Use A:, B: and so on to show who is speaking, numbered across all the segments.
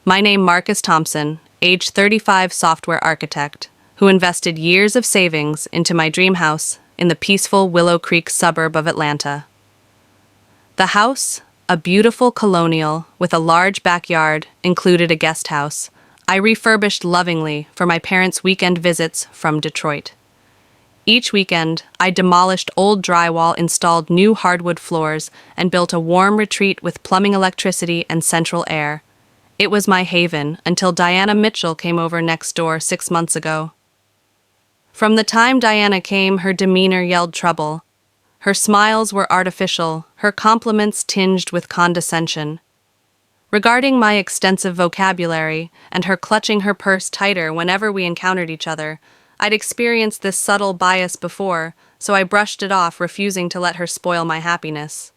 A: My name Marcus Thompson, age 35 software architect, who invested years of savings into my dream house in the peaceful Willow Creek suburb of Atlanta. The house, a beautiful colonial with a large backyard, included a guest house I refurbished lovingly for my parents' weekend visits from Detroit. Each weekend, I demolished old drywall, installed new hardwood floors, and built a warm retreat with plumbing, electricity, and central air. It was my haven until Diana Mitchell came over next door 6 months ago. From the time Diana came, her demeanor yelled trouble. Her smiles were artificial, her compliments tinged with condescension. Regarding my extensive vocabulary and her clutching her purse tighter whenever we encountered each other, I'd experienced this subtle bias before, so I brushed it off, refusing to let her spoil my happiness.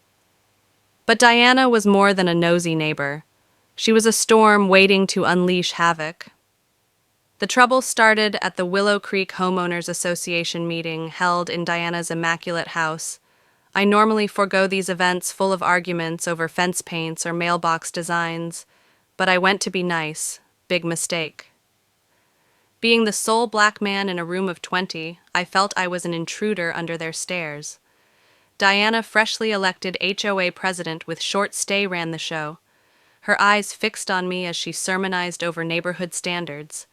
A: But Diana was more than a nosy neighbor. She was a storm waiting to unleash havoc. The trouble started at the Willow Creek Homeowners Association meeting held in Diana's immaculate house. I normally forego these events full of arguments over fence paints or mailbox designs, but I went to be nice. Big mistake. Being the sole black man in a room of 20, I felt I was an intruder under their stares. Diana, freshly elected HOA president with short stay, ran the show. Her eyes fixed on me as she sermonized over neighborhood standards.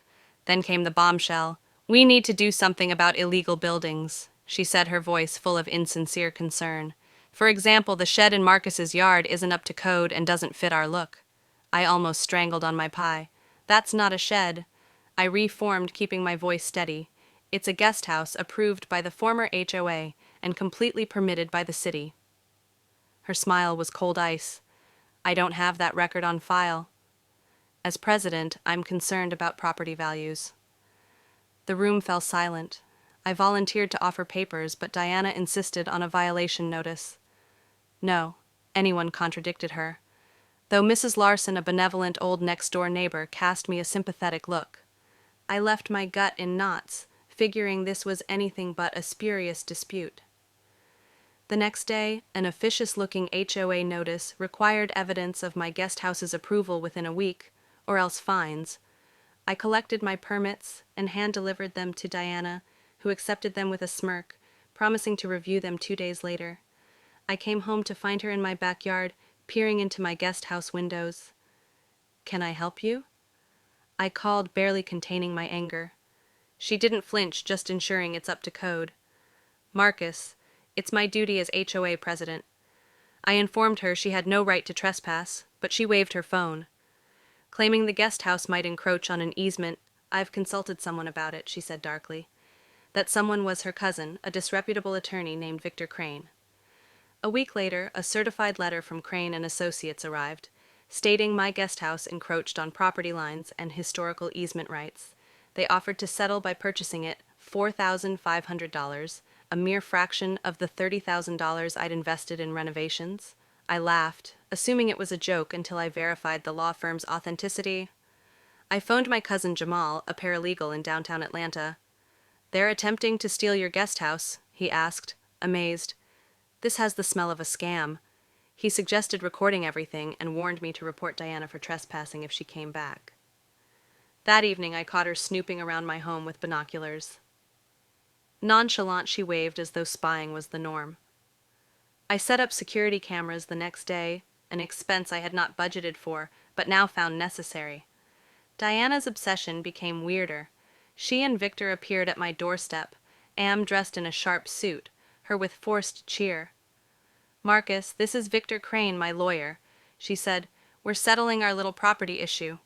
A: Then came the bombshell. "We need to do something about illegal buildings," she said, her voice full of insincere concern. "For example, the shed in Marcus's yard isn't up to code and doesn't fit our look." I almost strangled on my pie. "That's not a shed." I reformed, keeping my voice steady. "It's a guest house approved by the former HOA and completely permitted by the city." Her smile was cold ice. "I don't have that record on file. As president, I'm concerned about property values." The room fell silent. I volunteered to offer papers, but Diana insisted on a violation notice. No, anyone contradicted her. Though Mrs. Larson, a benevolent old next-door neighbor, cast me a sympathetic look. I left my gut in knots, figuring this was anything but a spurious dispute. The next day, an officious-looking HOA notice required evidence of my guest house's approval within a week, or else fines. I collected my permits and hand-delivered them to Diana, who accepted them with a smirk, promising to review them 2 days later. I came home to find her in my backyard, peering into my guest house windows. "Can I help you?" I called, barely containing my anger. She didn't flinch, just ensuring it's up to code. "Marcus, it's my duty as HOA president." I informed her she had no right to trespass, but she waved her phone. Claiming the guest house might encroach on an easement, "I've consulted someone about it," she said darkly. That someone was her cousin, a disreputable attorney named Victor Crane. A week later, a certified letter from Crane and Associates arrived, stating my guest house encroached on property lines and historical easement rights. They offered to settle by purchasing it $4,500, a mere fraction of the $30,000 I'd invested in renovations. I laughed, assuming it was a joke until I verified the law firm's authenticity. I phoned my cousin Jamal, a paralegal in downtown Atlanta. "They're attempting to steal your guest house," he asked, amazed. "This has the smell of a scam." He suggested recording everything and warned me to report Diana for trespassing if she came back. That evening, I caught her snooping around my home with binoculars. Nonchalant, she waved as though spying was the norm. I set up security cameras the next day, an expense I had not budgeted for, but now found necessary. Diana's obsession became weirder. She and Victor appeared at my doorstep, Am dressed in a sharp suit, her with forced cheer. "Marcus, this is Victor Crane, my lawyer," she said. "We're settling our little property issue."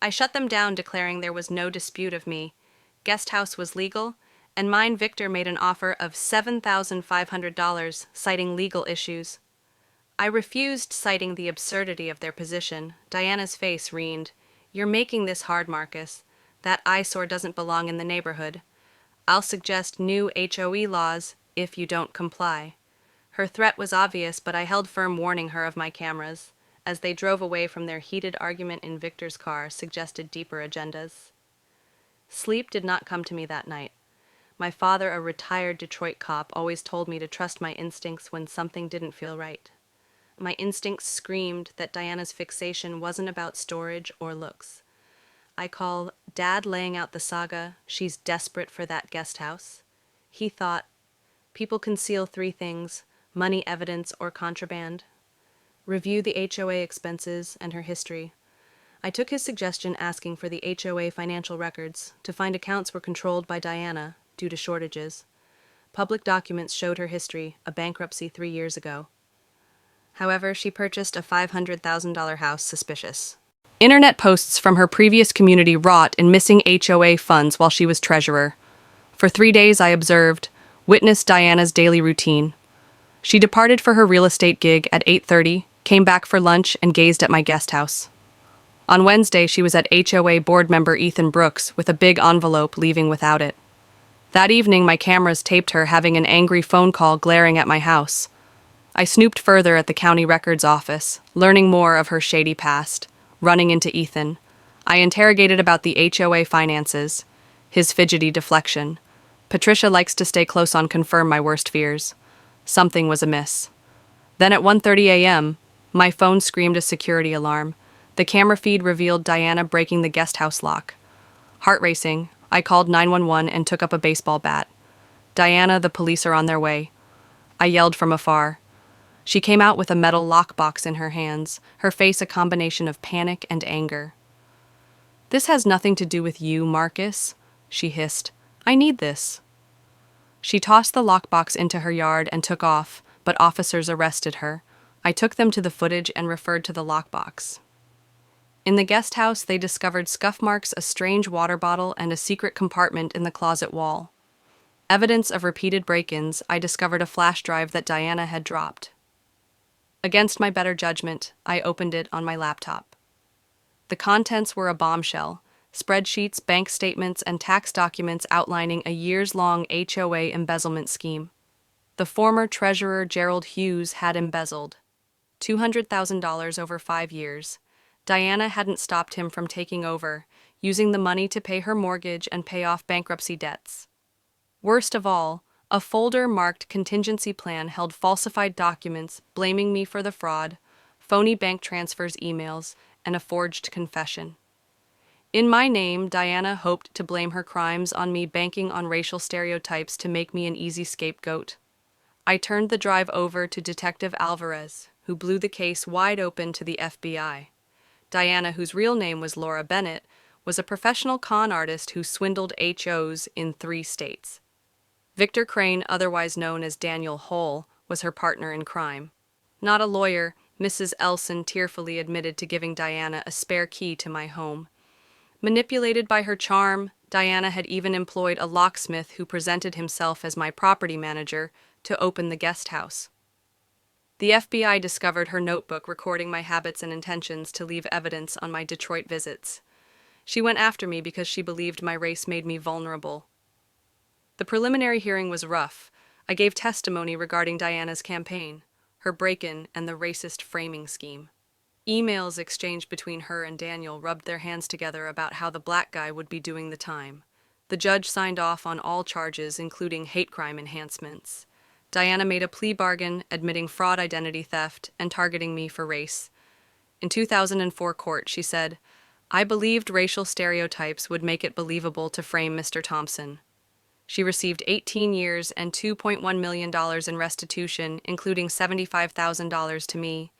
A: I shut them down, declaring there was no dispute of me. Guest house was legal, and mine. Victor made an offer of $7,500, citing legal issues. I refused, citing the absurdity of their position. Diana's face reened. "You're making this hard, Marcus. That eyesore doesn't belong in the neighborhood. I'll suggest new HOE laws if you don't comply." Her threat was obvious, but I held firm, warning her of my cameras. As they drove away from their heated argument in Victor's car, suggested deeper agendas. Sleep did not come to me that night. My father, a retired Detroit cop, always told me to trust my instincts when something didn't feel right. My instincts screamed that Diana's fixation wasn't about storage or looks. I call Dad laying out the saga, she's desperate for that guest house. He thought, people conceal three things: money, evidence, or contraband. Review the HOA expenses and her history. I took his suggestion asking for the HOA financial records to find accounts were controlled by Diana due to shortages. Public documents showed her history, a bankruptcy 3 years ago. However, she purchased a $500,000 house suspicious. Internet posts from her previous community wrought in missing HOA funds while she was treasurer. For 3 days I observed, witnessed Diana's daily routine. She departed for her real estate gig at 8:30, came back for lunch, and gazed at my guest house. On Wednesday, she was at HOA board member Ethan Brooks with a big envelope, leaving without it. That evening, my cameras taped her having an angry phone call glaring at my house. I snooped further at the county records office, learning more of her shady past, running into Ethan. I interrogated about the HOA finances, his fidgety deflection. Patricia likes to stay close on confirm my worst fears. Something was amiss. Then at 1:30 a.m., my phone screamed a security alarm. The camera feed revealed Diana breaking the guest house lock. Heart racing, I called 911 and took up a baseball bat. Diana, the police are on their way. I yelled from afar. She came out with a metal lockbox in her hands, her face a combination of panic and anger. "This has nothing to do with you, Marcus," she hissed. "I need this." She tossed the lockbox into her yard and took off, but officers arrested her. I took them to the footage and referred to the lockbox. In the guest house, they discovered scuff marks, a strange water bottle, and a secret compartment in the closet wall. Evidence of repeated break-ins, I discovered a flash drive that Diana had dropped. Against my better judgment, I opened it on my laptop. The contents were a bombshell: spreadsheets, bank statements, and tax documents outlining a years-long HOA embezzlement scheme. The former treasurer Gerald Hughes had embezzled $200,000 over 5 years. Diana hadn't stopped him from taking over, using the money to pay her mortgage and pay off bankruptcy debts. Worst of all, a folder marked contingency plan held falsified documents blaming me for the fraud, phony bank transfers emails, and a forged confession. In my name, Diana hoped to blame her crimes on me, banking on racial stereotypes to make me an easy scapegoat. I turned the drive over to Detective Alvarez, who blew the case wide open to the FBI. Diana, whose real name was Laura Bennett, was a professional con artist who swindled HOs in 3 states. Victor Crane, otherwise known as Daniel Hull, was her partner in crime. Not a lawyer, Mrs. Elson tearfully admitted to giving Diana a spare key to my home. Manipulated by her charm, Diana had even employed a locksmith who presented himself as my property manager to open the guest house. The FBI discovered her notebook recording my habits and intentions to leave evidence on my Detroit visits. She went after me because she believed my race made me vulnerable. The preliminary hearing was rough. I gave testimony regarding Diana's campaign, her break-in, and the racist framing scheme. Emails exchanged between her and Daniel rubbed their hands together about how the black guy would be doing the time. The judge signed off on all charges, including hate crime enhancements. Diana made a plea bargain, admitting fraud, identity theft, and targeting me for race. In 2004 court, she said, "I believed racial stereotypes would make it believable to frame Mr. Thompson." She received 18 years and $2.1 million in restitution, including $75,000 to me.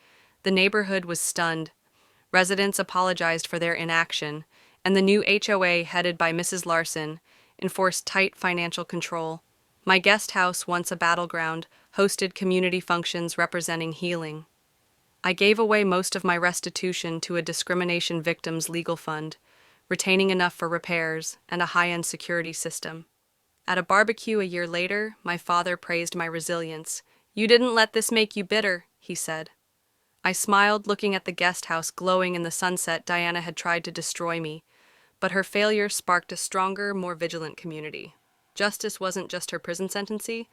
A: The neighborhood was stunned. Residents apologized for their inaction, and the new HOA, headed by Mrs. Larson, enforced tight financial control. My guest house, once a battleground, hosted community functions representing healing. I gave away most of my restitution to a discrimination victims legal fund, retaining enough for repairs and a high-end security system. At a barbecue a year later, my father praised my resilience. "You didn't let this make you bitter," he said. I smiled, looking at the guest house glowing in the sunset. Diana had tried to destroy me, but her failure sparked a stronger, more vigilant community. Justice wasn't just her prison sentencing,